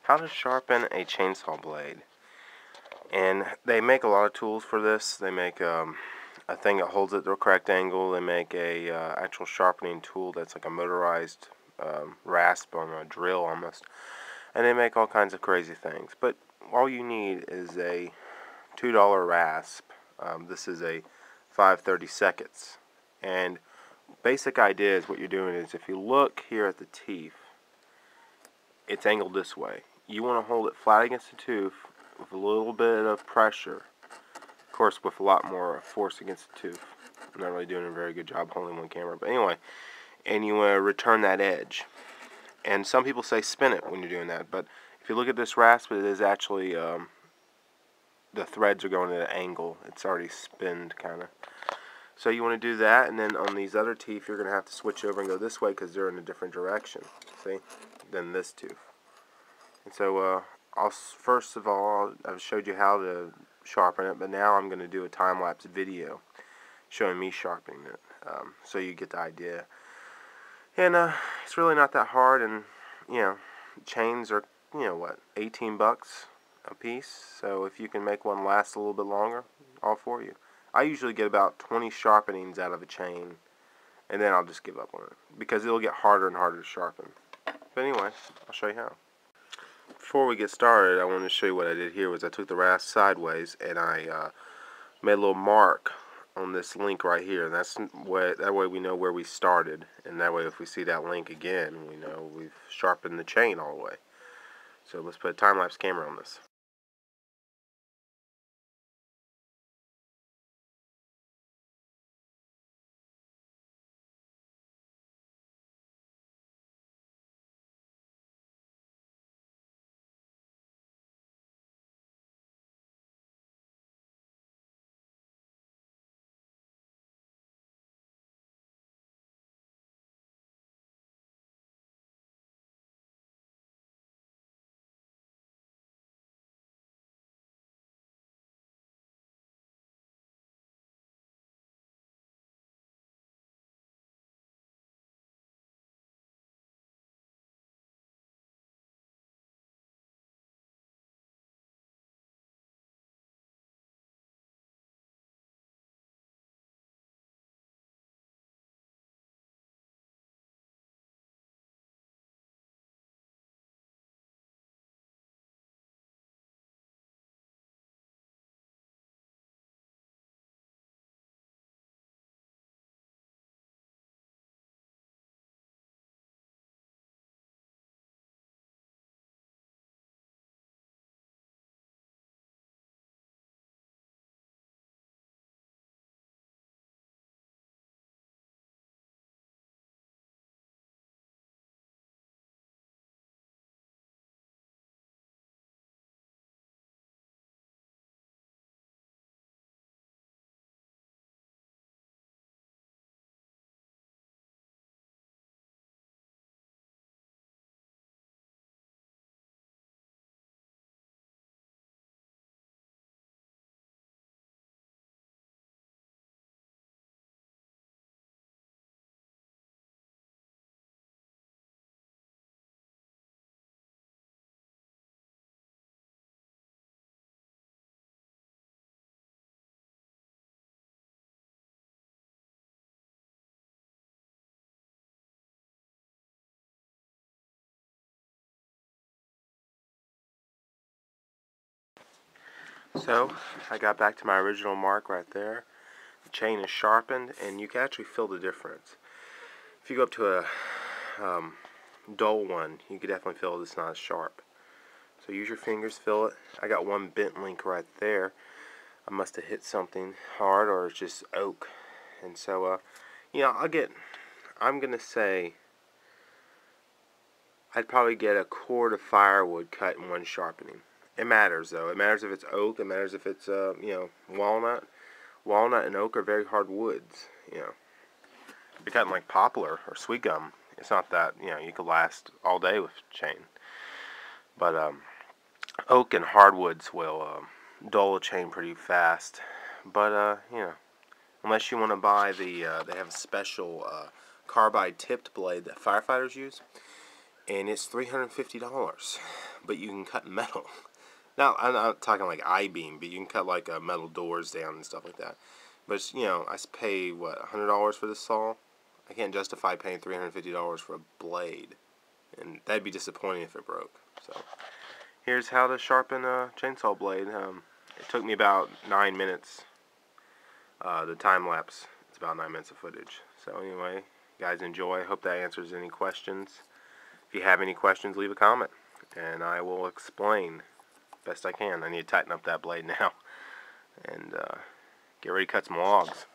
How to sharpen a chainsaw blade. And they make a lot of tools for this. They make a thing that holds it at the correct angle. They make a actual sharpening tool that's like a motorized rasp on a drill almost. And they make all kinds of crazy things. But all you need is a $2 rasp. This is a 5/32. And basic idea is what you're doing is if you look here at the teeth, it's angled this way. You want to hold it flat against the tooth with a little bit of pressure. Of course, with a lot more force against the tooth. I'm not really doing a very good job holding one camera, but anyway. And you want to return that edge. And some people say spin it when you're doing that, but if you look at this rasp, it is actually the threads are going at an angle. It's already spinned, kind of. So you want to do that, and then on these other teeth, you're going to have to switch over and go this way because they're in a different direction, see, than this tooth. And so first of all, I've showed you how to sharpen it, but now I'm going to do a time-lapse video showing me sharpening it, so you get the idea. And it's really not that hard, and chains are, what, 18 bucks a piece. So if you can make one last a little bit longer, all for you. I usually get about 20 sharpenings out of a chain, and then I'll just give up on it because it'll get harder and harder to sharpen. But anyway, I'll show you how. Before we get started, I wanted to show you what I did here. Was I took the rasp sideways and I made a little mark on this link right here. And that way we know where we started, and that way if we see that link again, we know we've sharpened the chain all the way. So let's put a time-lapse camera on this. So I got back to my original mark right there. The chain is sharpened, and you can actually feel the difference. If you go up to a dull one, you can definitely feel it's not as sharp. So use your fingers, feel it. I got one bent link right there. I must have hit something hard, or it's just oak. And so, I'm gonna say I'd probably get a cord of firewood cut in one sharpening. It matters though. It matters if it's oak. It matters if it's walnut. Walnut and oak are very hard woods. If you're cutting like poplar or sweet gum, it's not that you could last all day with chain. But oak and hardwoods will dull a chain pretty fast. But unless you want to buy they have a special carbide tipped blade that firefighters use. and it's $350, but you can cut metal. Now, I'm not talking like I-beam, but you can cut like metal doors down and stuff like that. But it's, you know, I pay what, $100 for this saw. I can't justify paying $350 for a blade, and that'd be disappointing if it broke. So here's how to sharpen a chainsaw blade. It took me about 9 minutes. The time lapse, it's about 9 minutes of footage. So anyway, guys, enjoy. I hope that answers any questions. If you have any questions, leave a comment, and I will explain best I can. I need to tighten up that blade now, and get ready to cut some logs.